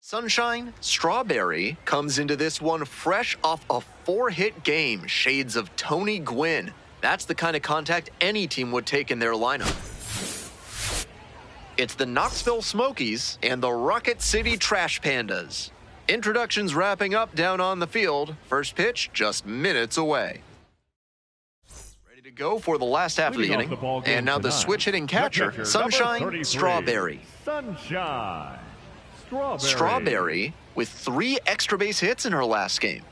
Sunshine Strawberry comes into this one fresh off a 4-hit game, shades of Tony Gwynn. That's the kind of contact any team would take in their lineup. It's the Knoxville Smokies and the Rocket City Trash Pandas. Introductions wrapping up down on the field. First pitch just minutes away. Ready to go for the last half of the inning. And now the switch-hitting catcher, Sunshine Strawberry. Sunshine Strawberry with 3 extra base hits in her last game.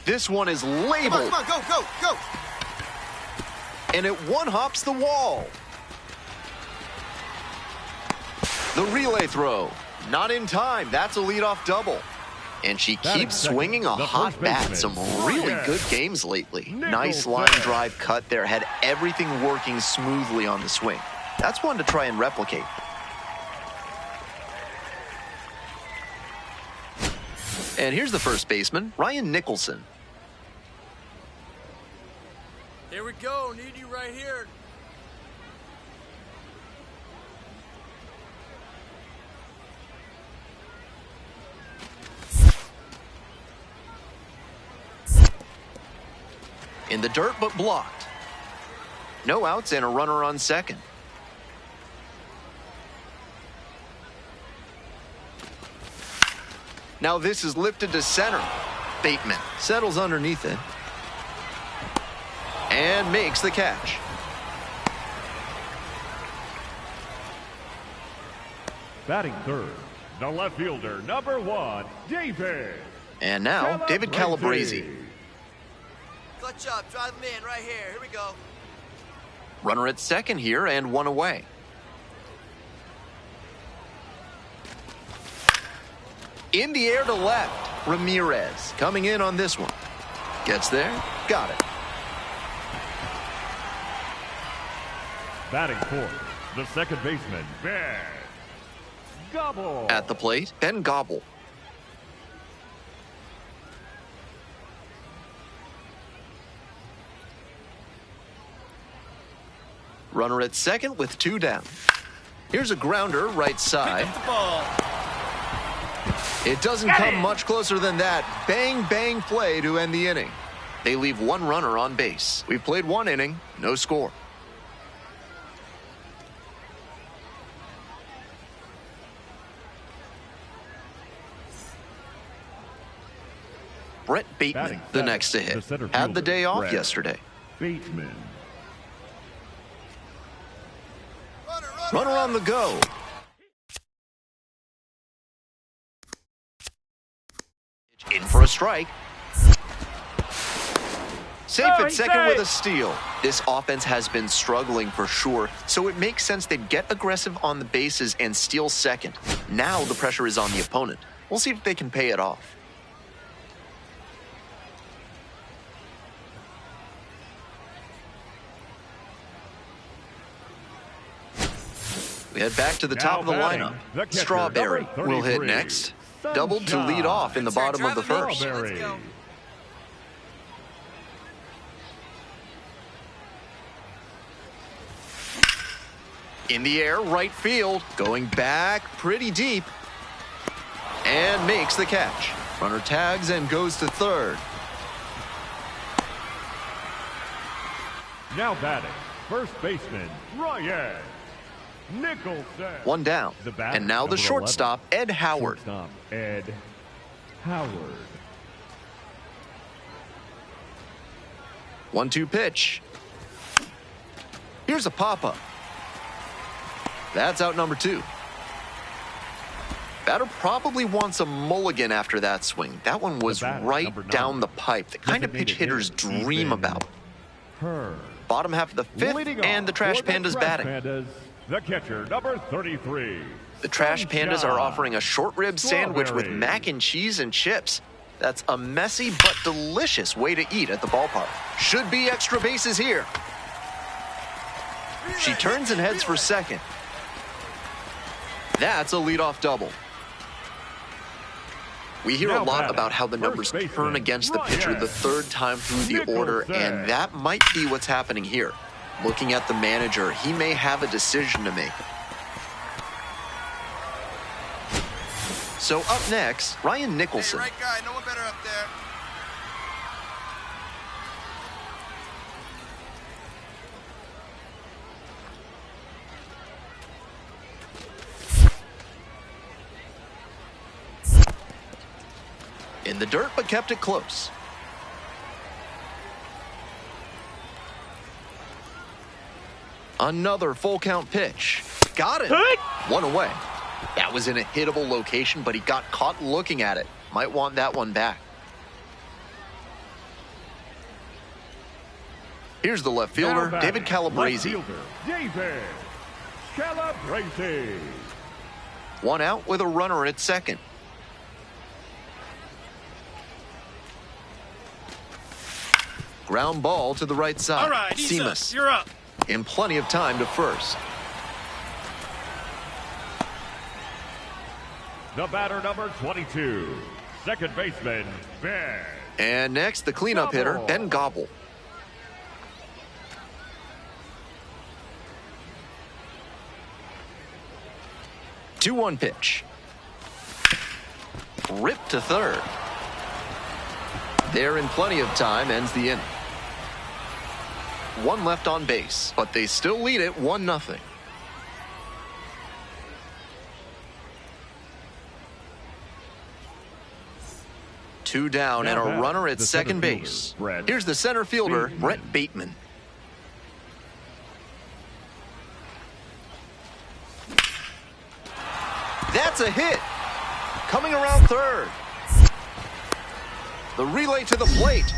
This one is labeled. Come on, go. And it one-hops the wall. The relay throw. Not in time. That's a leadoff double. And she keeps swinging a hot bat. Some really good games lately. Nice line drive cut there. Had everything working smoothly on the swing. That's one to try and replicate. And here's the first baseman, Ryan Nicholson. Here we go. Need you right here. In the dirt, but blocked. No outs and a runner on second. Now this is lifted to center. Bateman settles underneath it and makes the catch. Batting third, the left fielder, number 1, David. And now David Calabrese. Clutch up. Drive him in right here. Here we go. Runner at second here and one away. In the air to left, Ramirez coming in on this one. Gets there, got it. Batting fourth, the second baseman, Ben Gobble. At the plate, Ben Gobble. Runner at second with 2 down. Here's a grounder right side. It doesn't come much closer than that. Bang, bang play to end the inning. They leave 1 runner on base. We've played 1 inning, no score. Brett Bateman, the next to hit. Had the day off yesterday. Bateman. Runner on the go. In for a strike. Safe at second with a steal. This offense has been struggling for sure, so it makes sense they get aggressive on the bases and steal second. Now the pressure is on the opponent. We'll see if they can pay it off. We head back to the top of the lineup. Strawberry will hit next. Doubled to lead off in the bottom of the first. In the air, right field, going back pretty deep. And makes the catch. Runner tags and goes to third. Now batting, first baseman, Ryan Nicholson. 1 down. And now the shortstop, Ed Howard. Ed Howard. 1-2 pitch. Here's a pop-up. That's out number 2. Batter probably wants a mulligan after that swing. That one was right down the pipe. The kind of pitch hitters dream about. Bottom half of the 5th, and the Trash Pandas batting. The catcher, number 33. The Trash Pandas are offering a short rib sandwich with mac and cheese and chips. That's a messy but delicious way to eat at the ballpark. Should be extra bases here. She turns and heads for second. That's a leadoff double. We hear a lot about how the numbers turn against the pitcher the 3rd time through the order, and that might be what's happening here. Looking at the manager, he may have a decision to make. So up next, Ryan Nicholson. Hey, right guy, no one better up there. In the dirt, but kept it close. Another full count pitch. Got it. One away. That was in a hittable location, but he got caught looking at it. Might want that one back. Here's the left fielder, David Calabrese. David Calabrese. One out with a runner at second. Ground ball to the right side. All right, Seamus. You're up. In plenty of time to first. The batter, number 22, second baseman, Ben. And next, the cleanup hitter, Ben Gobble. Two-one pitch. Ripped to third. There in plenty of time, ends the inning. One left on base, but they still lead it 1-0. Two down and a runner at second base. Here's the center fielder, Brett Bateman. That's a hit. Coming around third. The relay to the plate.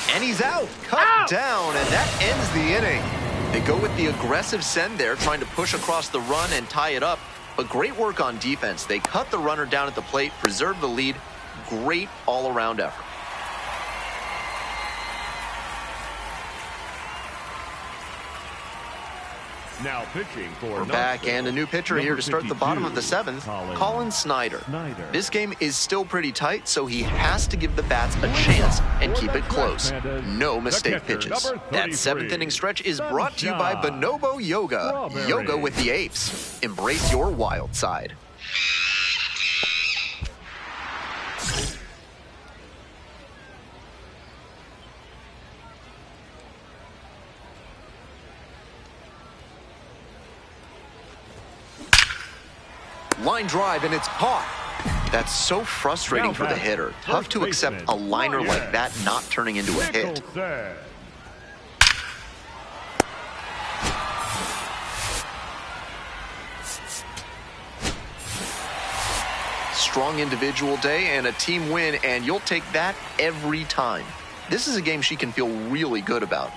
And he's out. Cut down, and that ends the inning. They go with the aggressive send there, trying to push across the run and tie it up. But great work on defense. They cut the runner down at the plate, preserve the lead. Great all-around effort. Now pitching for We're back, and a new pitcher here to start the bottom of the seventh, Colin Snyder. This game is still pretty tight, so he has to give the bats a chance and keep it close. No mistake pitches. That seventh inning stretch is brought to you by Bonobo Yoga. Yoga with the apes. Embrace your wild side. Line drive, and it's caught. That's so frustrating for the hitter. Tough to accept a liner like that not turning into a hit. Strong individual day and a team win, and you'll take that every time. This is a game she can feel really good about.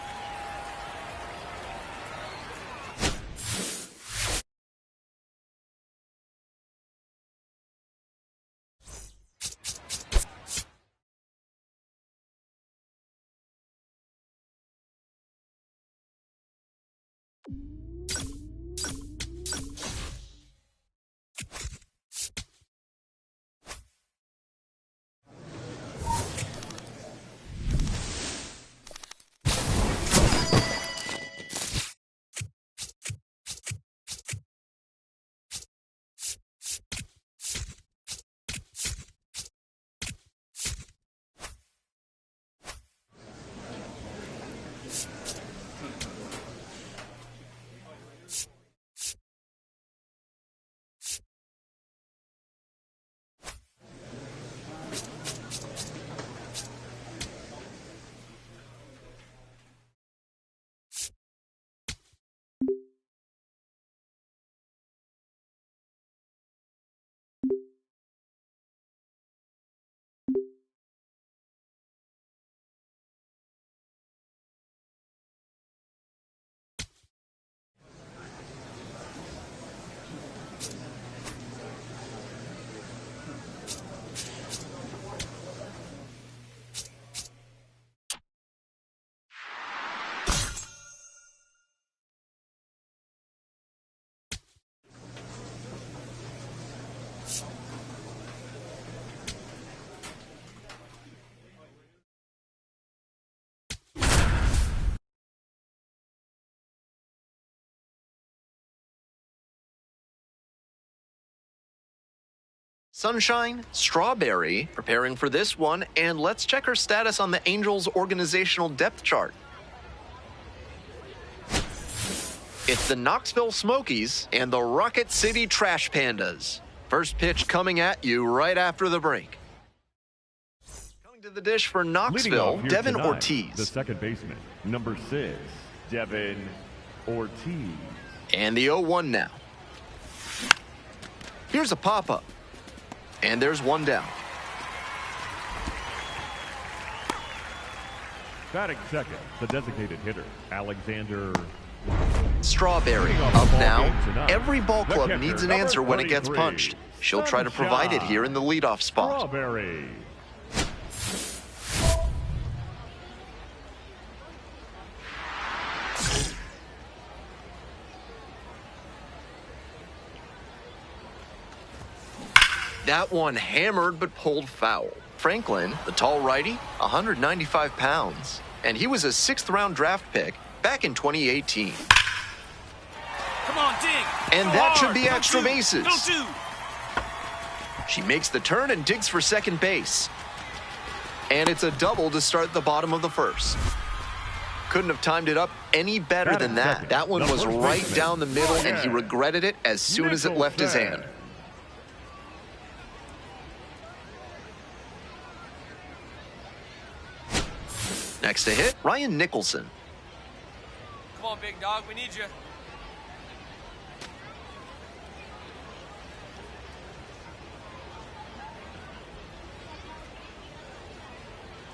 Sunshine, Strawberry, preparing for this one, and let's check her status on the Angels' organizational depth chart. It's the Knoxville Smokies and the Rocket City Trash Pandas. First pitch coming at you right after the break. Coming to the dish for Knoxville, Devin tonight, Ortiz. The second baseman, number 6, Devin Ortiz. And the 0-1 now. Here's a pop-up. And there's one down. Batting second, the designated hitter, Alexander Strawberry up now. Every ball club needs an answer when it gets punched. She'll try to provide it here in the leadoff spot. Strawberry. That one hammered but pulled foul. Franklin, the tall righty, 195 pounds. And he was a 6th-round draft pick back in 2018. Come on, dig. And that should be extra bases. Go two. She makes the turn and digs for second base. And it's a double to start the bottom of the first. Couldn't have timed it up any better than that. That one was right down the middle, and he regretted it as soon as it left his hand. Next to hit, Ryan Nicholson. Come on, big dog. We need you.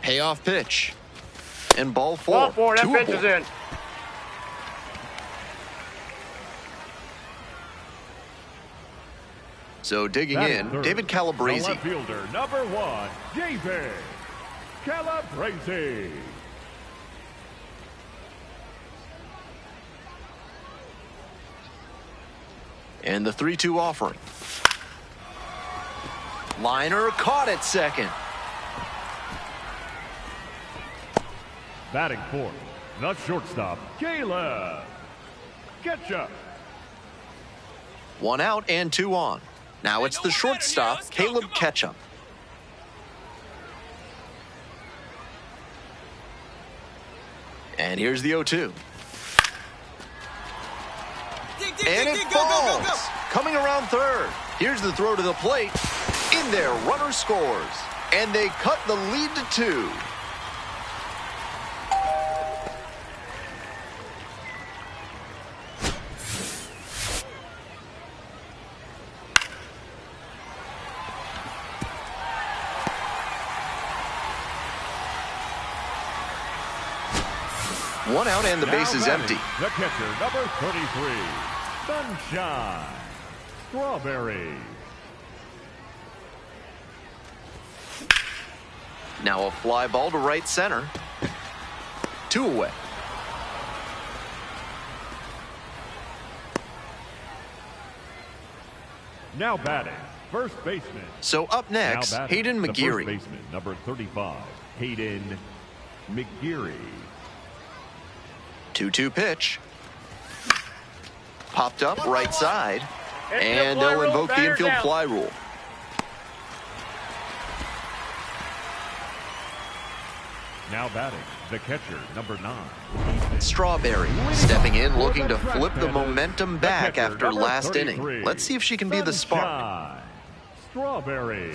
Payoff pitch. And ball four. That pitch is in. So digging in, Third, David the Calabrese. left fielder, number 1, David Calabrese. And the 3-2 offering. Liner caught at second. Batting fourth, the shortstop, Caleb Ketchup. 1 out and 2 on. Now it's the shortstop, Caleb Ketchup. And here's the 0-2. And it falls. Coming around third. Here's the throw to the plate. In there, runner scores. And they cut the lead to 2. One out and the base is empty. The catcher, number 33, Sunshine Strawberry. Now a fly ball to right center. 2 away. Now batting, first baseman. So up next, Now batting, Hayden the first McGeary. baseman, number 35, Hayden McGeary. 2-2 pitch. Popped up right side. And they'll invoke the infield fly rule. Now batting, the catcher, number 9. Strawberry stepping in, looking to flip the momentum back after last inning. Let's see if she can be the spark. Sunshine Strawberry.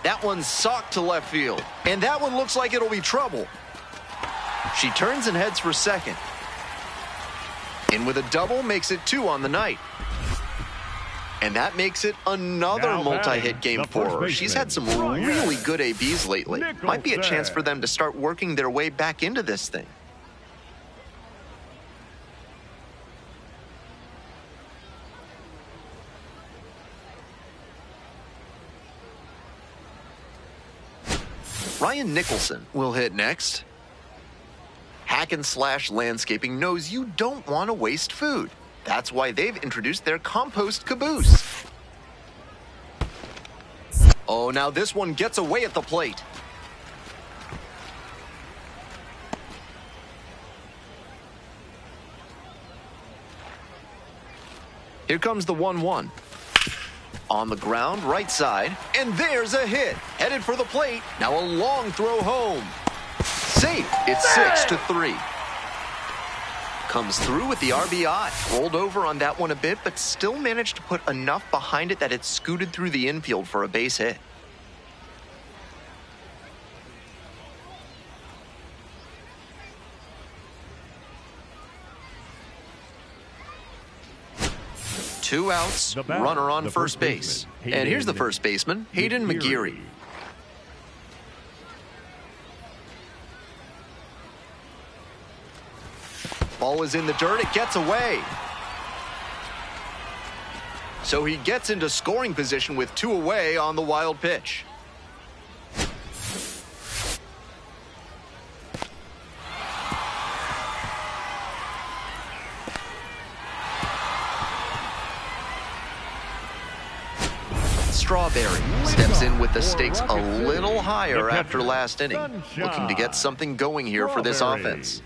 That one's socked to left field. And that one looks like it'll be trouble. She turns and heads for second. In with a double makes it 2 on the night. And that makes it another multi-hit game for her. She's had some really good ABs lately. Might be a chance for them to start working their way back into this thing. Ryan Nicholson will hit next. Hack and Slash Landscaping knows you don't want to waste food. That's why they've introduced their compost caboose. Oh, now this one gets away at the plate. Here comes the 1-1. On the ground, right side, and there's a hit. Headed for the plate. Now a long throw home. Safe. It's 6-3. Comes through with the RBI. Rolled over on that one a bit, but still managed to put enough behind it that it scooted through the infield for a base hit. Two outs, runner on first base. And here's the first baseman, Hayden McGeary. Ball is in the dirt, it gets away. So he gets into scoring position with 2 away on the wild pitch. Strawberry steps in with the stakes a little higher after last inning, looking to get something going here for this offense.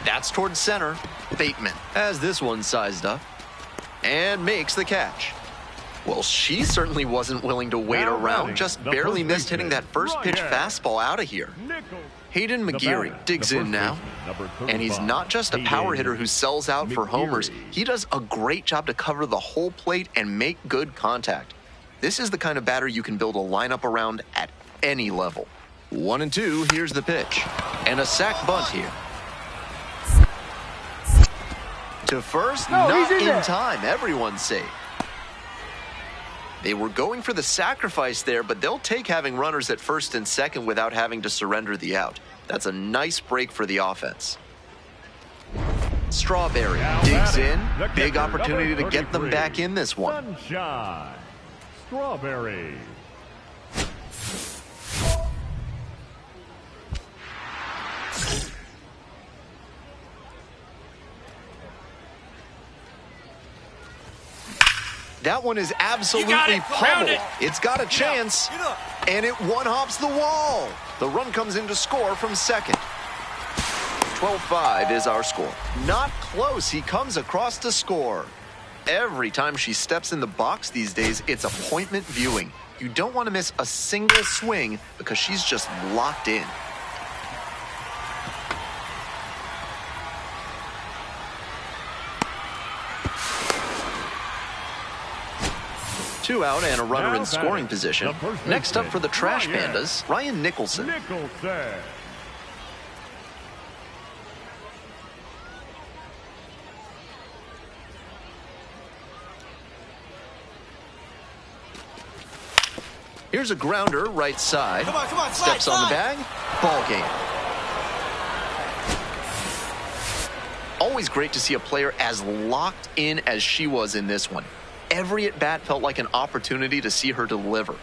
That's towards center. Bateman has this one sized up and makes the catch. Well, she certainly wasn't willing to wait around, just barely missed hitting that first pitch fastball out of here. Hayden McGeary digs in now, and he's not just a power hitter who sells out for homers. He does a great job to cover the whole plate and make good contact. This is the kind of batter you can build a lineup around at any level. 1-2, here's the pitch. And a sac bunt here. To first, not in time. Everyone's safe. They were going for the sacrifice there, but they'll take having runners at first and second without having to surrender the out. That's a nice break for the offense. Strawberry digs in. Big opportunity to get them back in this one. Sunshine. Strawberry. That one is absolutely pummeled. It's got a chance, and it one-hops the wall. The run comes in to score from second. 12-5 is our score. Not close. He comes across to score. Every time she steps in the box these days, it's appointment viewing. You don't want to miss a single swing because she's just locked in. Two out and a runner in scoring position. Next up for the Trash Pandas, Ryan Nicholson. Here's a grounder, right side. Come on, Steps on the bag. Ball game. Always great to see a player as locked in as she was in this one. Every at-bat felt like an opportunity to see her deliver.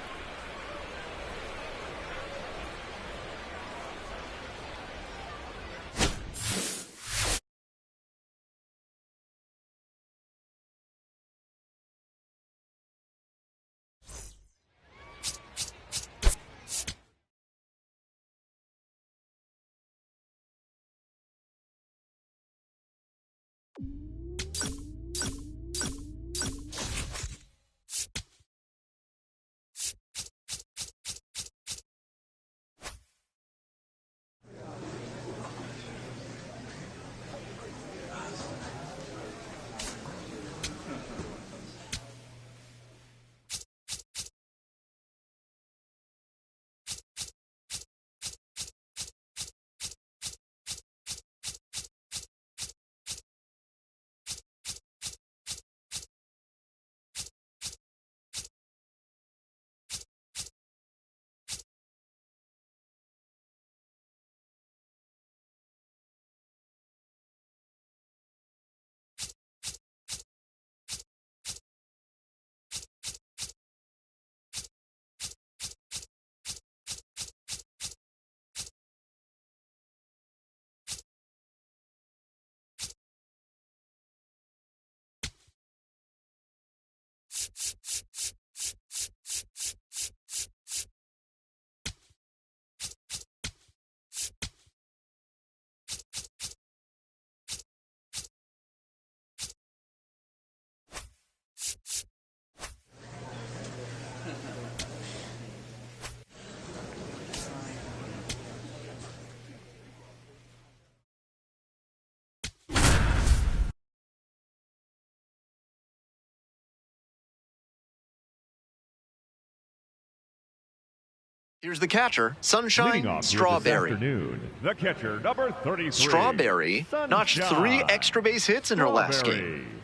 Here's the catcher, Leading Sunshine off here Strawberry. This afternoon, the catcher, number 33. Strawberry notched 3 extra base hits in her last game.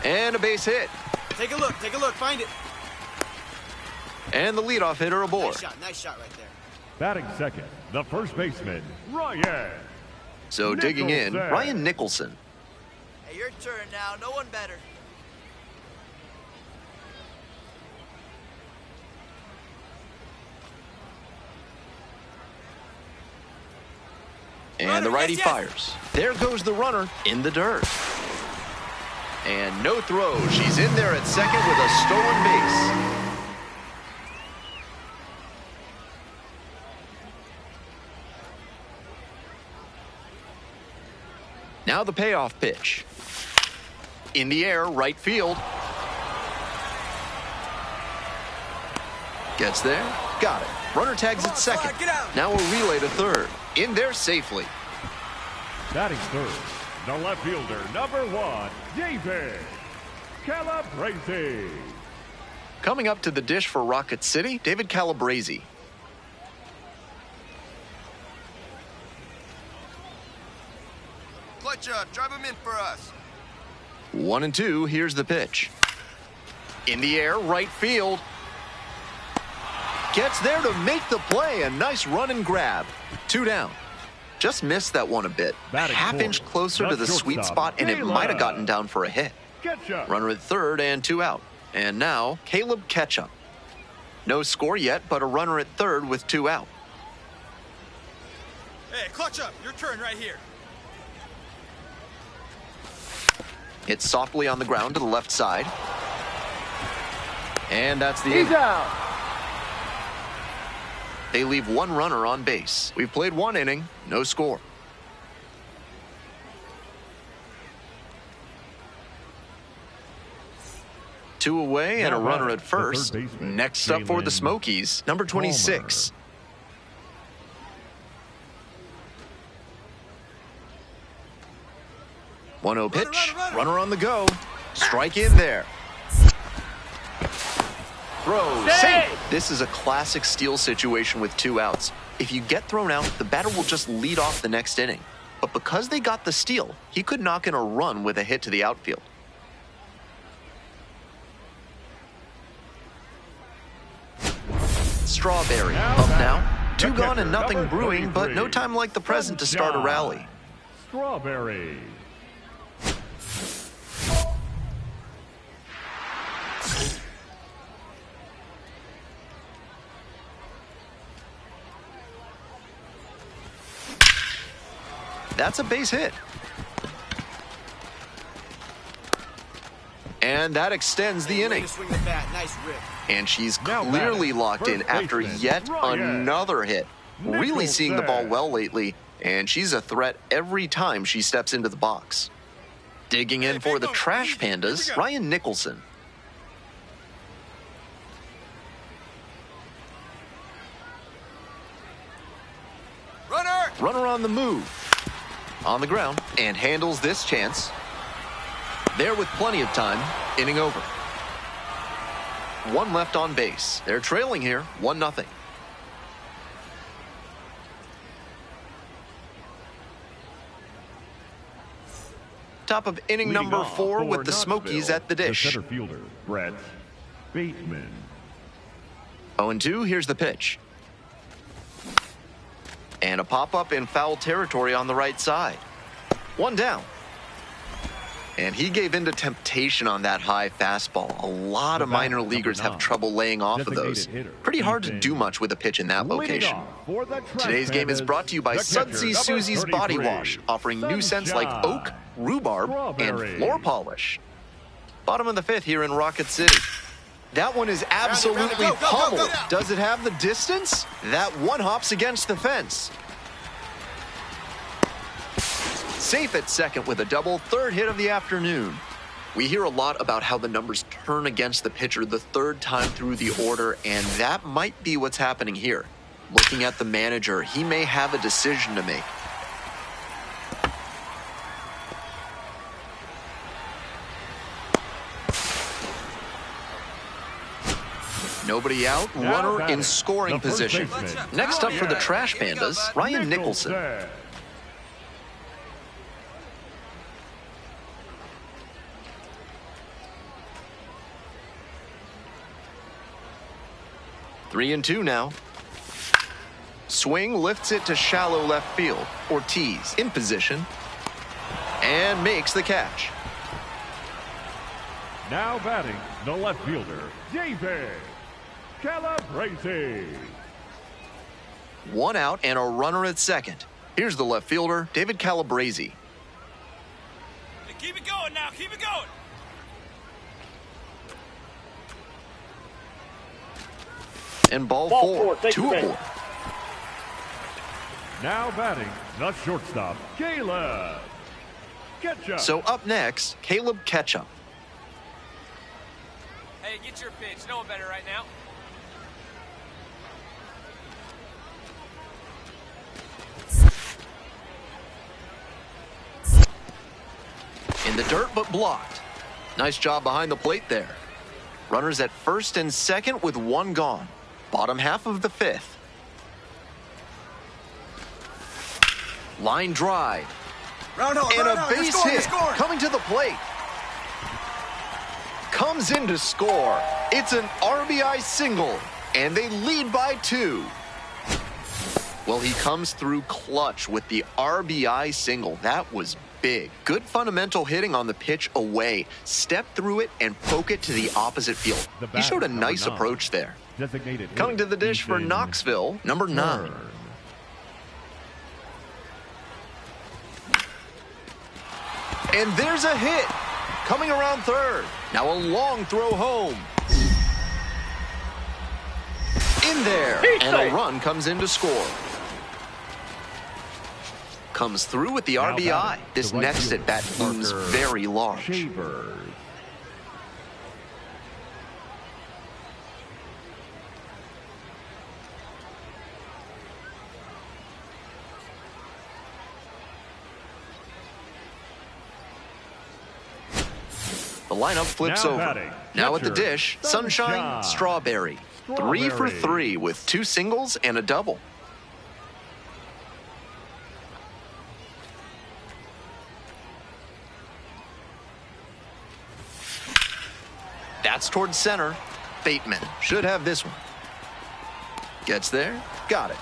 And a base hit. Take a look, find it. And the leadoff hitter aboard. Nice shot right there. Batting second, the first baseman, Ryan. So digging in, Nicholson. Ryan Nicholson. Hey, your turn now. No one better. And the righty fires. There goes the runner in the dirt. And no throw. She's in there at second with a stolen base. Now the payoff pitch. In the air, right field. Gets there. Got it. Runner tags at second. Now a relay to third. In there safely. Batting third, the left fielder, number 1, David Calabrese. Coming up to the dish for Rocket City, David Calabrese. Clutch up. Drive him in for us. 1-2, here's the pitch. In the air, right field. Gets there to make the play. A nice run and grab. 2 down. Just missed that one a bit. Batting Half fourth, inch closer to the sweet shortstop, spot, and it Caleb. might have gotten down for a hit. Ketchup. Runner at third and 2 out. And now, Caleb Ketchup. No score yet, but a runner at third with 2 out. Hey, clutch up. Your turn right here. Hit softly on the ground to the left side. And that's the inning. out. They leave 1 runner on base. We've played 1 inning, no score. Two away and a runner at first. Next up for the Smokies, number 26. 1-0 pitch, runner on the go. Strike in there. Throw, safe. This is a classic steal situation with 2 outs. If you get thrown out, the batter will just lead off the next inning. But because they got the steal, he could knock in a run with a hit to the outfield. Strawberry up now. 2 gone and nothing brewing, but no time like the present to start a rally. Strawberry. That's a base hit. And that extends the inning. Swing the bat. Nice rip. And she's Now clearly batting, locked in first after baseman, yet Ryan another hit. Really seeing the ball Nicholson. well lately, and she's a threat every time she steps into the box. Digging in for the Trash Pandas, Ryan Nicholson. Runner on the move. On the ground, and handles this chance. There with plenty of time, inning over. 1 left on base. They're trailing here, 1-0. Top of inning Leading number off 4 for with the Smokies Knoxville, at the dish. The center fielder, Brett Bateman. 0-2, here's the pitch. And a pop-up in foul territory on the right side. 1 down. And he gave in to temptation on that high fastball. A lot of minor leaguers have trouble laying off of those. Pretty hard to do much with a pitch in that location. Today's game is brought to you by Sudsy Susie's Body Wash, offering new scents like oak, rhubarb, and floor polish. Bottom of the 5th here in Rocket City. That one is absolutely pummeled. Does it have the distance? That one hops against the fence. Safe at second with a double, 3rd hit of the afternoon. We hear a lot about how the numbers turn against the pitcher the 3rd time through the order, and that might be what's happening here. Looking at the manager, he may have a decision to make. Nobody out, Now runner batting, in scoring the first position. baseman. Next up for the Trash Here you go, Pandas, bud. Ryan Nicholson. 3-2 now. Swing lifts it to shallow left field. Ortiz in position and makes the catch. Now batting, the left fielder, David Calabrese. 1 out and a runner at second. Here's the left fielder, David Calabrese. Hey, keep it going now. Keep it going. And ball four, 2 aboard. Now batting, the shortstop, Caleb Ketchup. So up next, Caleb Ketchup. Hey, get your pitch. No one better right now. In the dirt, but blocked. Nice job behind the plate there. Runners at first and second with 1 gone. Bottom half of the 5th. Line drive. Round home, And round a home. base You're hit scoring. coming to the plate. Comes in to score. It's an RBI single, and they lead by 2. Well, he comes through clutch with the RBI single. That was big. Good fundamental hitting on the pitch away. Step through it and poke it to the opposite field. He showed a nice approach there. Designated Coming to the dish for Ethan Knoxville, number 9. Byrne. And there's a hit. Coming around third. Now a long throw home. In there. And a run comes in to score. Comes through with the Now RBI. batting, This the right next fielder, at bat looms Parker very large. Shavers. The lineup flips Now over. batting, Now at the catcher, dish, Sunshine Strawberry. 3 for 3 with 2 singles and a double. That's towards center. Bateman should have this one. Gets there. Got it.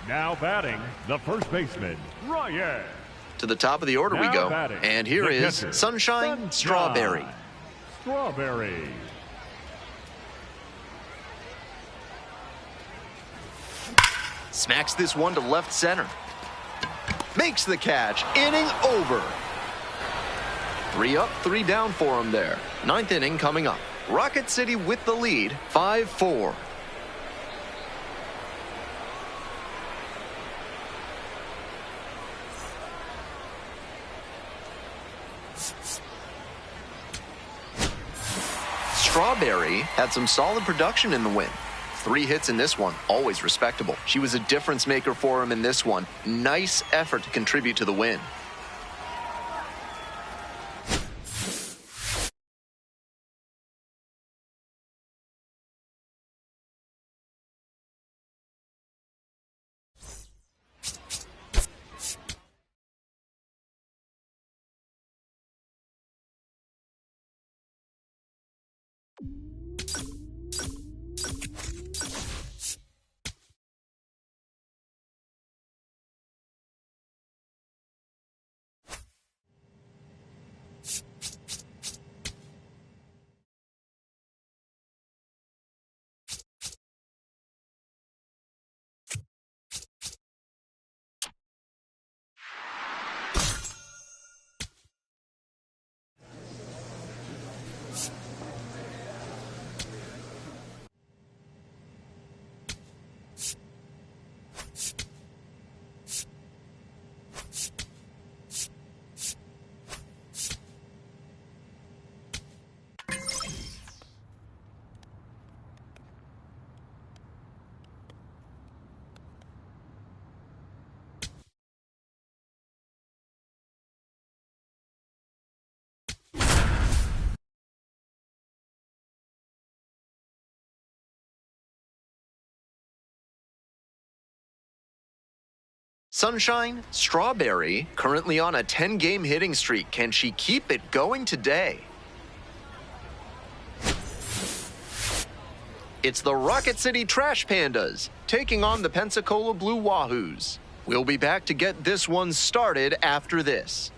Now batting, the first baseman, Ryan. To the top of the order we Now go. batting, And here the is catcher, Sunshine Strawberry. Strawberry. Smacks this one to left center. Makes the catch. Inning over. 3 up, 3 down for him there. 9th inning coming up. Rocket City with the lead, 5-4. Strawberry had some solid production in the win. 3 hits in this one, always respectable. She was a difference maker for him in this one. Nice effort to contribute to the win. Sunshine Strawberry, currently on a 10-game hitting streak. Can she keep it going today? It's the Rocket City Trash Pandas taking on the Pensacola Blue Wahoos. We'll be back to get this one started after this.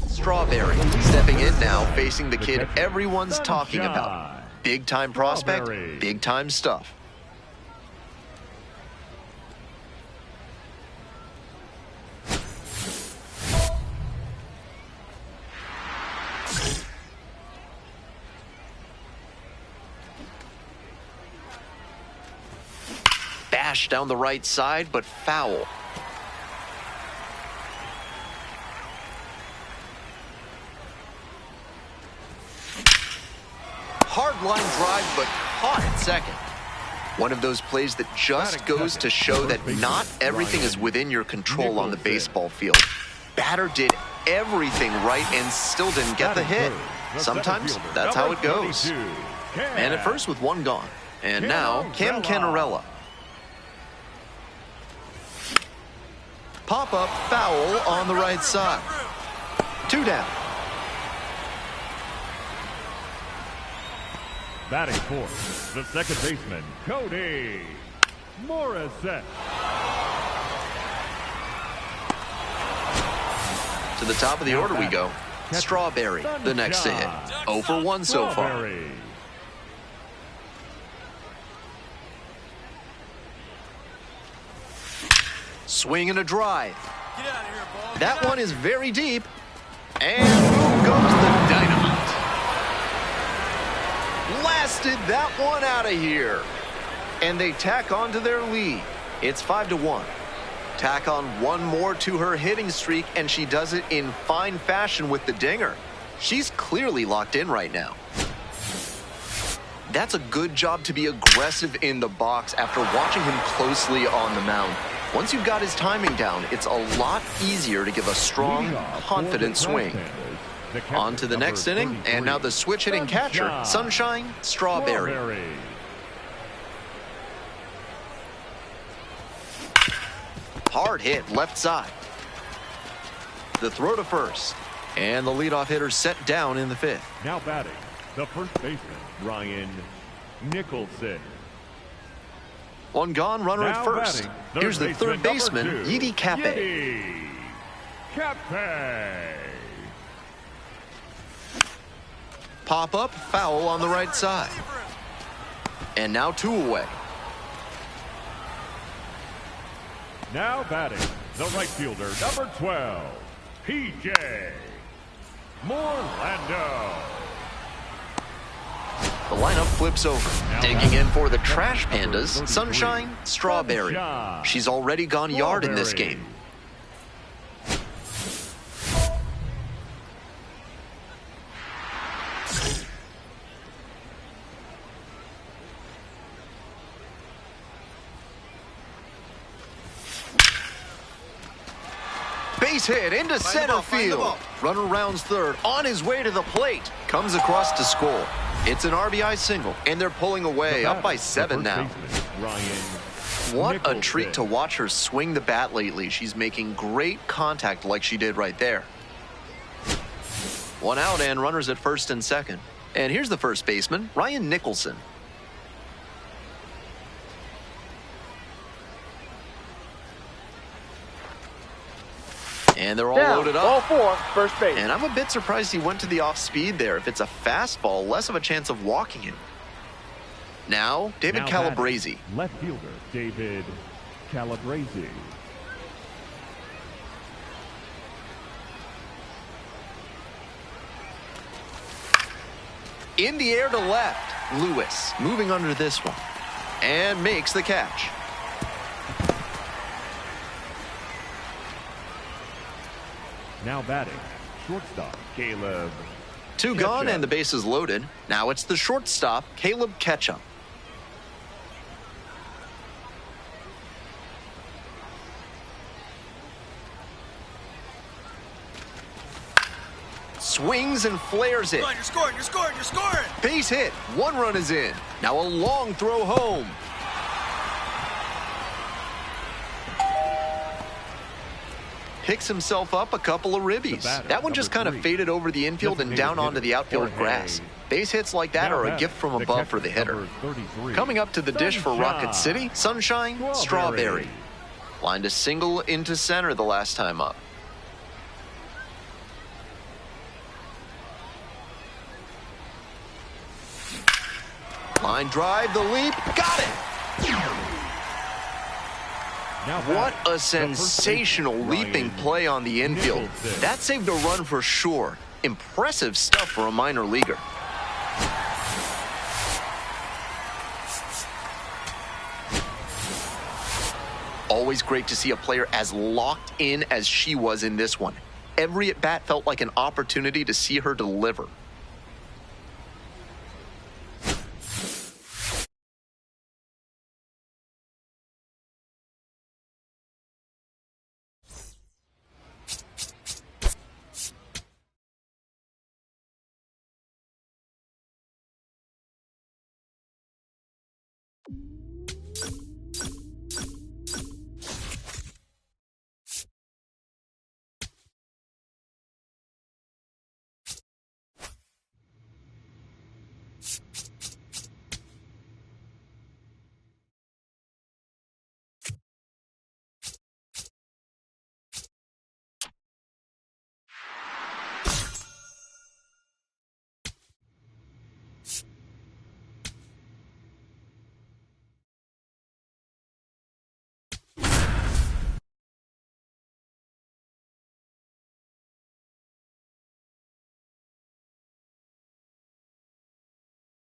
Strawberry stepping in now, facing the kid everyone's talking about. Big-time prospect, big-time stuff. Bash down the right side, but foul. Hard line drive, but caught at second. One of those plays that just goes to show that not everything is within your control on the baseball field. Batter did everything right and still didn't get the hit. Sometimes that's how it goes. Man at first with one gone. And now, Cam Canarella. Pop-up foul on the right side. 2 down. Batting fourth, the second baseman, Cody Morissette. To the top of the order we go. Strawberry, the next to hit. 0 for 1 so far. Swing and a drive. Get out of here, ball. That one is very deep. And boom goes the dynamite. Blasted that one out of here. And they tack on to their lead. It's 5-1. Tack on one more to her hitting streak, and she does it in fine fashion with the dinger. She's clearly locked in right now. That's a good job to be aggressive in the box after watching him closely on the mound. Once you've got his timing down, it's a lot easier to give a strong, confident swing. On to the next inning, and now the switch-hitting catcher, Sunshine Strawberry. Hard hit left side. The throw to first, and the leadoff hitter set down in the 5th. Now batting, the first baseman, Ryan Nicholson. One gone, runner Now at first. batting, Here's the third baseman, Yidi Cape. Yidi Cape. Pop-up, foul on the right side. And now 2 away. Now batting, the right fielder, number 12, PJ Morlando. The lineup flips over. Digging in for the Trash Pandas, Sunshine Strawberry. She's already gone yard in this game. Base hit into center field. Runner rounds third, on his way to the plate. Comes across to score. It's an RBI single, and they're pulling away, up by 7 now. What a treat to watch her swing the bat lately. She's making great contact like she did right there. 1 out and runners at first and second. And here's the first baseman, Ryan Nicholson. And they're all loaded up. Ball 4, first base. And I'm a bit surprised he went to the off speed there. If it's a fastball, less of a chance of walking it. Now, David Calabrese. Left fielder, David Calabrese. In the air to left. Lewis moving under this one. And makes the catch. Now batting, shortstop, Caleb. 2 gone and the base is loaded. Now it's the shortstop, Caleb Ketchum. Swings and flares it. You're scoring, you're scoring, you're scoring! Base hit. 1 run is in. Now a long throw home. Picks himself up a couple of ribbies. That one just kind of faded over the infield and down onto the outfield grass. Base hits like that are a gift from above for the hitter. Coming up to the dish for Rocket City, Sunshine Strawberry. Lined a single into center the last time up. Line drive, the leap, got it! What a sensational leaping play on the infield. That saved a run for sure. Impressive stuff for a minor leaguer. Always great to see a player as locked in as she was in this one. Every at-bat felt like an opportunity to see her deliver.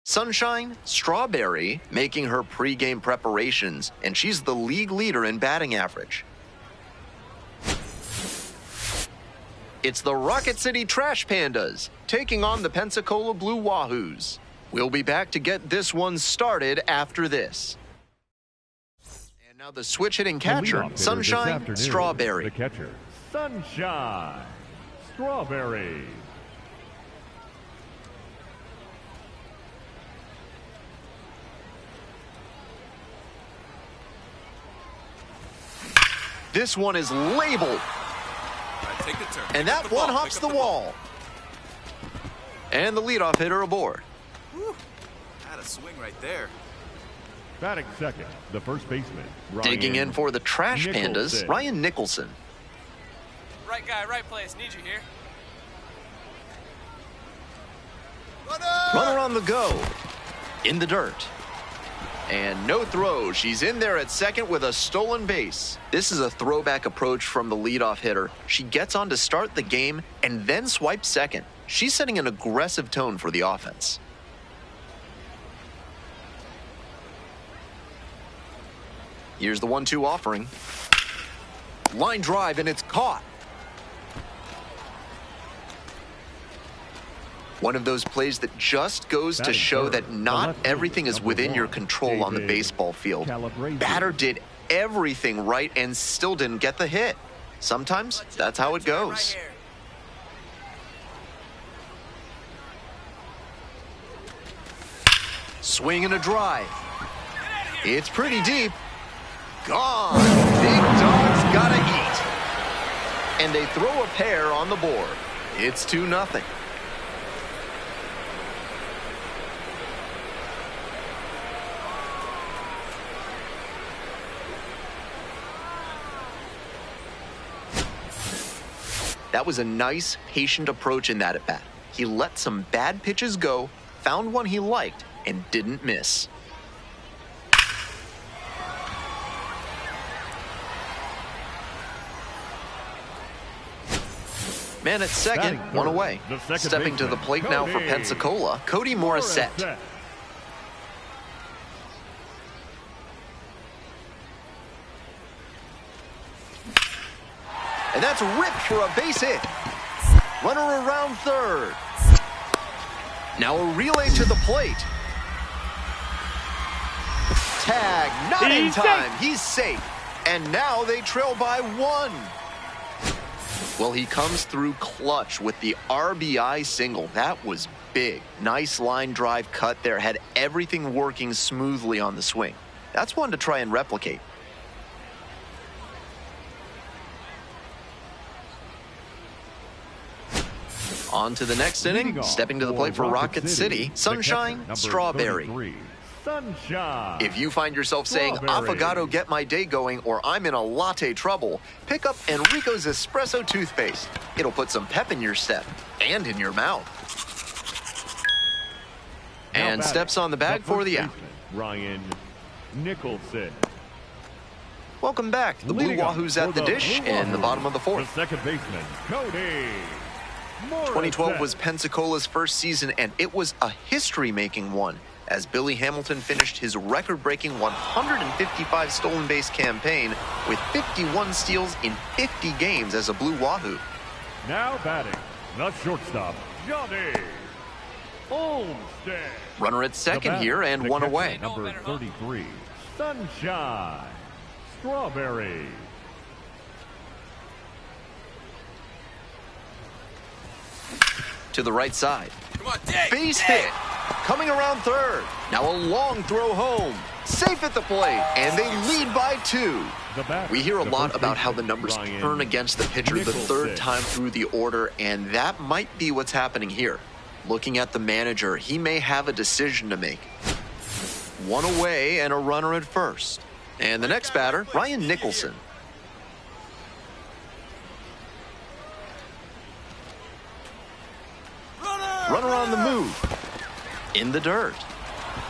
Sunshine Strawberry making her pregame preparations, and she's the league leader in batting average. It's the Rocket City Trash Pandas taking on the Pensacola Blue Wahoos. We'll be back to get this one started after this. And now the switch-hitting catcher, Sunshine Strawberry. The catcher, Sunshine Strawberry. This one is labeled. And that one hops the wall. And the leadoff hitter aboard. Whew. Had a swing right there. Batting second, the first baseman, Digging in for the Trash Pandas, Ryan Nicholson. Right guy, right place. Need you here. Runner on the go. In the dirt. And no throw. She's in there at second with a stolen base. This is a throwback approach from the leadoff hitter. She gets on to start the game and then swipes second. She's setting an aggressive tone for the offense. Here's the 1-2 offering. Line drive, and it's caught. One of those plays that just goes to show that not everything is within your control on the baseball field. Batter did everything right and still didn't get the hit. Sometimes that's how it goes. Swing and a drive. It's pretty deep. Gone. Big Dog's gotta eat. And they throw a pair on the board. It's 2-0. That was a nice, patient approach in that at-bat. He let some bad pitches go, found one he liked, and didn't miss. Man at second, one away. Stepping to the plate now for Pensacola, Cody Morissette. And that's ripped for a base hit. Runner around third. Now a relay to the plate. Tag, not in time. He's safe. And now they trail by 1. Well, he comes through clutch with the RBI single. That was big. Nice line drive cut there. Had everything working smoothly on the swing. That's one to try and replicate. On to the next inning. Stepping to the plate for Rocket City, Sunshine Strawberry. Sunshine. If you find yourself saying, "Affogato, get my day going," or "I'm in a latte trouble," pick up Enrico's Espresso toothpaste. It'll put some pep in your step and in your mouth. And steps on the bag for the out. Ryan Nicholson. Welcome back. The Blue Wahoos at the dish in the bottom of the fourth. The second baseman, Cody. 2012 was Pensacola's first season, and it was a history-making one, as Billy Hamilton finished his record-breaking 155 stolen base campaign with 51 steals in 50 games as a Blue Wahoo. Now batting, the shortstop, Johnny Olmstead. Runner at second here and one away. Number 33, Sunshine Strawberry. To the right side. Come on, dig! Base hit. Coming around third. Now a long throw home. Safe at the plate, and they lead by 2. We hear a lot about how the numbers turn against the pitcher the third time through the order, and that might be what's happening here. Looking at the manager, he may have a decision to make. One away and a runner at first. And the next batter, Ryan Nicholson. Runner on the move. In the dirt.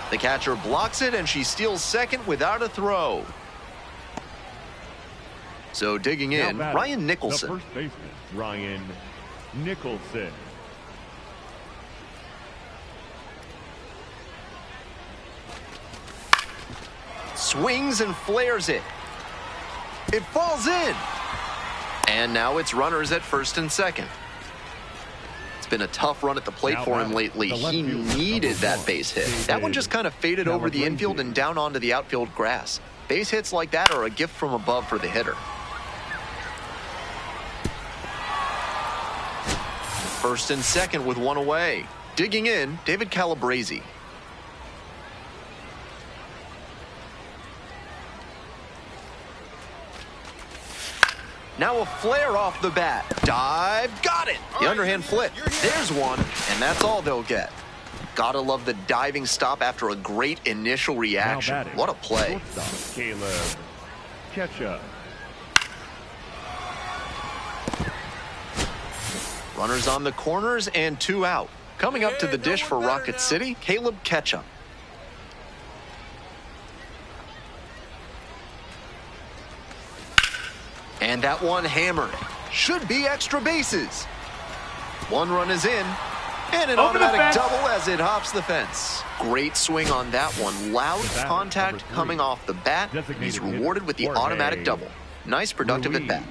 The catcher blocks it, and she steals second without a throw. So digging in, Ryan Nicholson. The first baseman, Ryan Nicholson. Swings and flares it. It falls in. And now it's runners at first and second. It's been a tough run at the plate for him lately. He needed that base hit. That one just kind of faded over the infield and down onto the outfield grass. Base hits like that are a gift from above for the hitter. First and second with one away. Digging in, David Calabrese. Now a flare off the bat. Dive, got it. The underhand flip. There's one, and that's all they'll get. Gotta love the diving stop after a great initial reaction. What a play. Caleb Ketchup. Runners on the corners and 2 out. Coming up to the dish for Rocket City, Caleb Ketchup. And that one hammered. Should be extra bases. One run is in. And an automatic double as it hops the fence. Great swing on that one. Loud contact coming off the bat. He's rewarded with the automatic double. Nice productive at bat.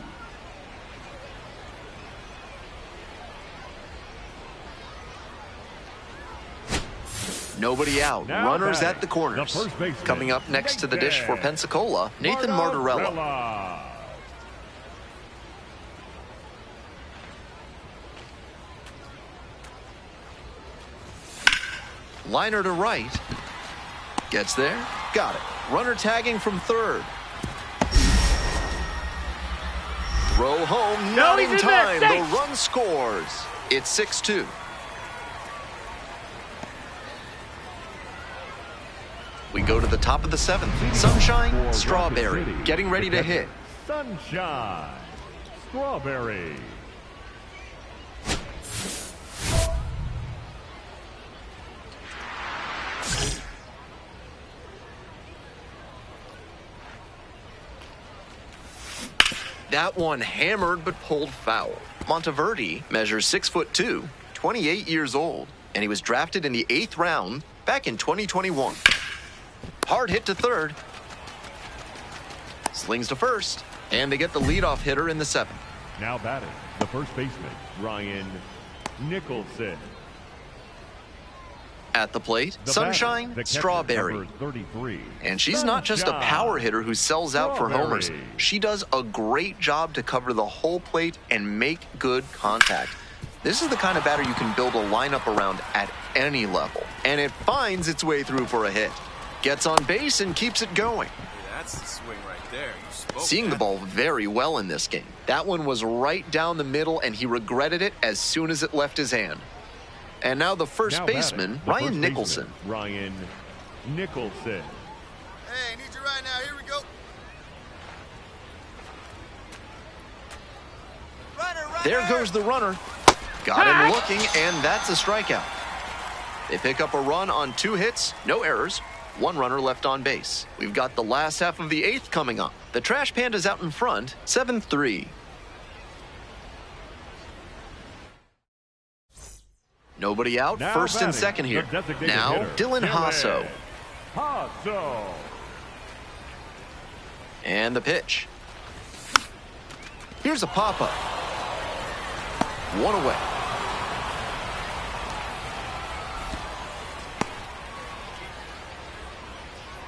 Nobody out. Runners at the corners. Coming up next to the dish for Pensacola, Nathan Martorella. Liner to right. Gets there. Got it. Runner tagging from third. Throw home. Not in time. The run scores. It's 6-2. We go to the top of the 7th. Sunshine Strawberry getting ready to hit. Sunshine Strawberry. That one hammered but pulled foul. Monteverde measures 6'2", 28 years old, and he was drafted in the 8th round back in 2021. Hard hit to third. Slings to first, and they get the leadoff hitter in the 7th. Now batting, the first baseman, Ryan Nicholson. At the plate, Sunshine Strawberry. And she's not just a power hitter who sells out for homers. She does a great job to cover the whole plate and make good contact. This is the kind of batter you can build a lineup around at any level. And it finds its way through for a hit. Gets on base and keeps it going. That's the swing right there. You spoke Seeing the ball very well in this game. That one was right down the middle, and he regretted it as soon as it left his hand. And now the first Now baseman, batting, the Ryan first Nicholson. baseman, Ryan Nicholson. Hey, need you right now. Here we go. Runner. There goes the runner. Got him looking, and that's a strikeout. They pick up a run on 2 hits, no errors, 1 runner left on base. We've got the last half of the 8th coming up. The Trash Pandas out in front, 7-3. Nobody out, Now first and batting, second here. the designated Now, hitter, Dylan Hasso. Hasso. And the pitch. Here's a pop-up. 1 away.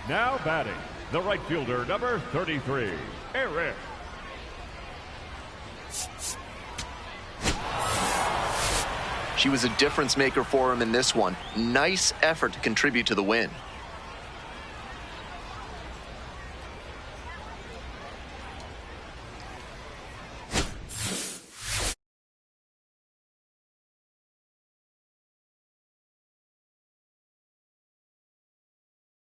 Now batting, the right fielder, number 33, Eric. She was a difference maker for him in this one. Nice effort to contribute to the win.